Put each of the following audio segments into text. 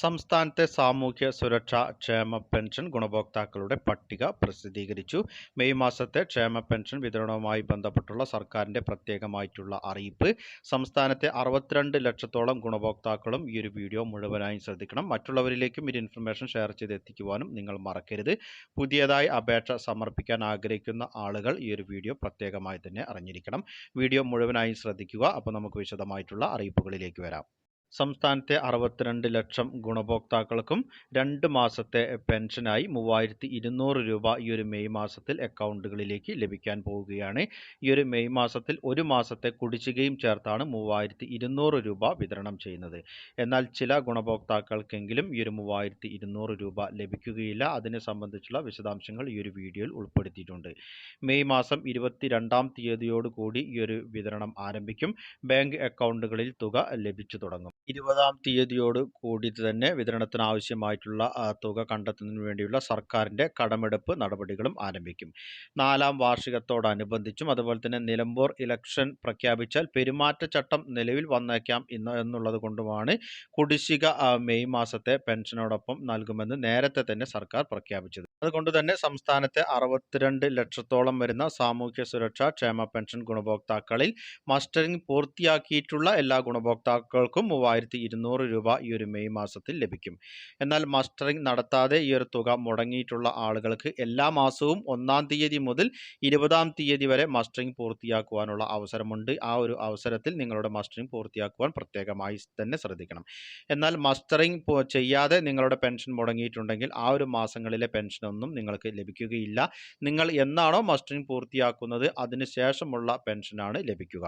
സംസ്ഥാനത്തെ സാമൂഹ്യ സുരക്ഷാ ക്ഷേമ പെൻഷൻ ഗുണഭോക്താക്കളുടെ പട്ടിക പ്രസിദ്ധീകരിച്ചു. മെയ് മാസത്തെ ക്ഷേമ പെൻഷൻ വിതരണവുമായി ബന്ധപ്പെട്ടുള്ള സർക്കാരിന്റെ പ്രത്യേകമായിട്ടുള്ള അറിയിപ്പ്. സംസ്ഥാനത്തെ 62 ലക്ഷത്തോളം ഗുണഭോക്താക്കളും ഈ ഒരു വീഡിയോ മുഴുവനായും ശ്രദ്ധിക്കണം. മറ്റുള്ളവരിലേക്കും ഈ ഇൻഫർമേഷൻ ഷെയർ ചെയ്ത് എത്തിക്കുവാനും നിങ്ങൾ മറക്കരുത്. പുതിയതായി അപേക്ഷ സമർപ്പിക്കാൻ ആഗ്രഹിക്കുന്ന ആളുകൾ ഈ ഒരു വീഡിയോ പ്രത്യേകമായി തന്നെ അറിഞ്ഞിരിക്കണം. വീഡിയോ മുഴുവനായും ശ്രദ്ധിക്കുക. അപ്പോൾ നമുക്ക് വിശദമായിട്ടുള്ള അറിയിപ്പുകളിലേക്ക് വരാം. സംസ്ഥാനത്തെ 62 ലക്ഷം ഗുണഭോക്താക്കൾക്കും 2 മാസത്തെ പെൻഷനായി 3200 രൂപ ഈ ഒരു മെയ് മാസത്തിൽ അക്കൗണ്ടുകളിലേക്ക് ലഭിക്കാൻ പോവുകയാണ്. ഈ ഒരു മെയ് മാസത്തിൽ ഒരു മാസത്തെ കുടിശ്ശികയും ചേർത്താണ് 3200 രൂപ വിതരണം ചെയ്യുന്നത്. എന്നാൽ ചില ഗുണഭോക്താക്കൾക്കെങ്കിലും ഈ ഒരു 3200 രൂപ ലഭിക്കുകയില്ല. അതിനെ സംബന്ധിച്ചുള്ള വിശദാംശങ്ങൾ ഈ ഒരു വീഡിയോയിൽ ഉൾപ്പെടുത്തിയിട്ടുണ്ട്. മെയ് മാസം 22-ാം തീയതിയോടുകൂടി ഈ ഒരു വിതരണം ആരംഭിക്കും. ബാങ്ക് അക്കൗണ്ടുകളിൽ തുക ലഭിച്ചു തുടങ്ങും. 20-ാം തീയതിയോട് കൂടി തന്നെ വിതരണത്തിന് ആവശ്യമായിട്ടുള്ള തുക കണ്ടെത്തുന്നതിന് വേണ്ടിയുള്ള സർക്കാരിൻ്റെ കടമെടുപ്പ് നടപടികളും ആരംഭിക്കും. 4-ാം വാർഷികത്തോടനുബന്ധിച്ചും അതുപോലെ തന്നെ നിലമ്പൂർ ഇലക്ഷൻ പ്രഖ്യാപിച്ചാൽ പെരുമാറ്റച്ചട്ടം നിലവിൽ വന്നേക്കാം എന്നുള്ളത് കൊണ്ടുമാണ് കുടിശ്ശിക മെയ് മാസത്തെ പെൻഷനോടൊപ്പം നൽകുമെന്ന് നേരത്തെ തന്നെ സർക്കാർ പ്രഖ്യാപിച്ചത്. അതുകൊണ്ട് തന്നെ സംസ്ഥാനത്തെ 62 ലക്ഷത്തോളം വരുന്ന സാമൂഹ്യ സുരക്ഷാ ക്ഷേമ പെൻഷൻ ഗുണഭോക്താക്കളിൽ മസ്റ്ററിംഗ് പൂർത്തിയാക്കിയിട്ടുള്ള എല്ലാ ഗുണഭോക്താക്കൾക്കും 3200 രൂപ ഈ ഒരു മെയ് മാസത്തിൽ ലഭിക്കും. എന്നാൽ മസ്റ്ററിംഗ് നടത്താതെ ഈ ഒരു തുക മുടങ്ങിയിട്ടുള്ള ആളുകൾക്ക് എല്ലാ മാസവും 1-ാം തീയതി മുതൽ 20-ാം തീയതി വരെ മസ്റ്ററിംഗ് പൂർത്തിയാക്കുവാനുള്ള അവസരമുണ്ട്. ആ ഒരു അവസരത്തിൽ നിങ്ങളുടെ മസ്റ്ററിംഗ് പൂർത്തിയാക്കുവാൻ പ്രത്യേകമായി തന്നെ ശ്രദ്ധിക്കണം. എന്നാൽ മസ്റ്ററിംഗ് ചെയ്യാതെ നിങ്ങളുടെ പെൻഷൻ മുടങ്ങിയിട്ടുണ്ടെങ്കിൽ ആ ഒരു മാസങ്ങളിലെ പെൻഷനൊന്നും നിങ്ങൾക്ക് ലഭിക്കുകയില്ല. നിങ്ങൾ എന്നാണോ മസ്റ്ററിംഗ് പൂർത്തിയാക്കുന്നത് അതിനുശേഷമുള്ള പെൻഷനാണ് ലഭിക്കുക.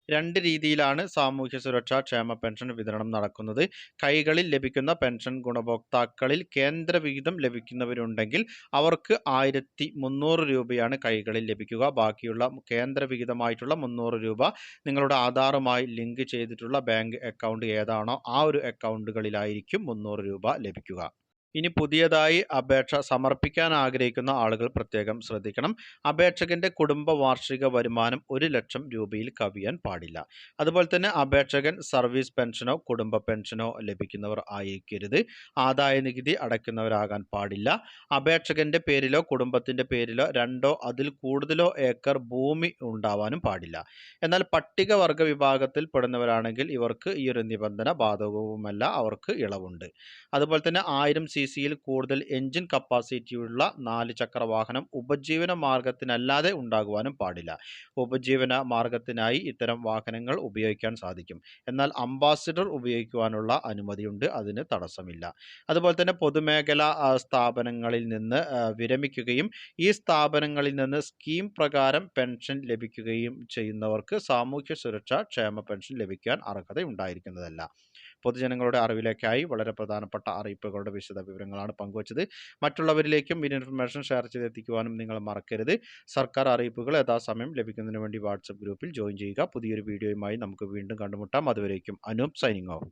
2 രീതിയിലാണ് സാമൂഹ്യ സുരക്ഷാ ക്ഷേമ പെൻഷൻ വിതരണം നടക്കുന്നത്. കൈകളിൽ ലഭിക്കുന്ന പെൻഷൻ ഗുണഭോക്താക്കളിൽ കേന്ദ്ര വിഹിതം ലഭിക്കുന്നവരുണ്ടെങ്കിൽ അവർക്ക് 1300 രൂപയാണ് കൈകളിൽ ലഭിക്കുക. ബാക്കിയുള്ള കേന്ദ്ര വിഹിതമായിട്ടുള്ള 300 രൂപ നിങ്ങളുടെ ആധാറുമായി ലിങ്ക് ചെയ്തിട്ടുള്ള ബാങ്ക് അക്കൗണ്ട് ഏതാണോ ആ ഒരു അക്കൗണ്ടുകളിലായിരിക്കും 300 രൂപ ലഭിക്കുക. ഇനി പുതിയതായി അപേക്ഷ സമർപ്പിക്കാൻ ആഗ്രഹിക്കുന്ന ആളുകൾ പ്രത്യേകം ശ്രദ്ധിക്കണം. അപേക്ഷകന്റെ കുടുംബ വാർഷിക വരുമാനം 1 ലക്ഷം രൂപയിൽ കവിയാൻ പാടില്ല. അതുപോലെ തന്നെ അപേക്ഷകൻ സർവീസ് പെൻഷനോ കുടുംബ പെൻഷനോ ലഭിക്കുന്നവർ ആയിരിക്കരുത്. ആദായ നികുതി അടയ്ക്കുന്നവരാകാൻ പാടില്ല. അപേക്ഷകന്റെ പേരിലോ കുടുംബത്തിന്റെ പേരിലോ 2-ഓ അതിൽ കൂടുതലോ ഏക്കർ ഭൂമി ഉണ്ടാവാനും പാടില്ല. എന്നാൽ പട്ടികവർഗ വിഭാഗത്തിൽ പെടുന്നവരാണെങ്കിൽ ഇവർക്ക് ഈ ഒരു നിബന്ധന ബാധകവുമല്ല, അവർക്ക് ഇളവുണ്ട്. അതുപോലെ തന്നെ 1000 cc കൂടുതൽ എഞ്ചിൻ കപ്പാസിറ്റിയുള്ള 4 ചക്ര വാഹനം ഉപജീവന മാർഗത്തിനല്ലാതെ ഉണ്ടാകുവാനും പാടില്ല. ഉപജീവന മാർഗത്തിനായി ഇത്തരം വാഹനങ്ങൾ ഉപയോഗിക്കാൻ സാധിക്കും. എന്നാൽ അംബാസിഡർ ഉപയോഗിക്കുവാനുള്ള അനുമതിയുണ്ട്, അതിന് തടസ്സമില്ല. അതുപോലെ തന്നെ പൊതുമേഖലാ സ്ഥാപനങ്ങളിൽ നിന്ന് വിരമിക്കുകയും ഈ സ്ഥാപനങ്ങളിൽ നിന്ന് സ്കീം പ്രകാരം പെൻഷൻ ലഭിക്കുകയും ചെയ്യുന്നവർക്ക് സാമൂഹ്യ സുരക്ഷാ ക്ഷേമ പെൻഷൻ ലഭിക്കാൻ അർഹത ഉണ്ടായിരിക്കുന്നതല്ല. പൊതുജനങ്ങളുടെ അറിവിലേക്കായി വളരെ പ്രധാനപ്പെട്ട അറിയിപ്പുകളുടെ വിശദ വിവരങ്ങളാണ് പങ്കുവച്ചത്. മറ്റുള്ളവരിലേക്കും ഈ ഇൻഫർമേഷൻ ഷെയർ ചെയ്തെത്തിക്കുവാനും നിങ്ങൾ മറക്കരുത്. സർക്കാർ അറിയിപ്പുകൾ യഥാസമയം ലഭിക്കുന്നതിന് വേണ്ടി വാട്സപ്പ് ഗ്രൂപ്പിൽ ജോയിൻ ചെയ്യുക. പുതിയൊരു വീഡിയോയുമായി നമുക്ക് വീണ്ടും കണ്ടുമുട്ടാം. അതുവരേക്കും അനൂപ് സൈനിങ് ഓഫ്.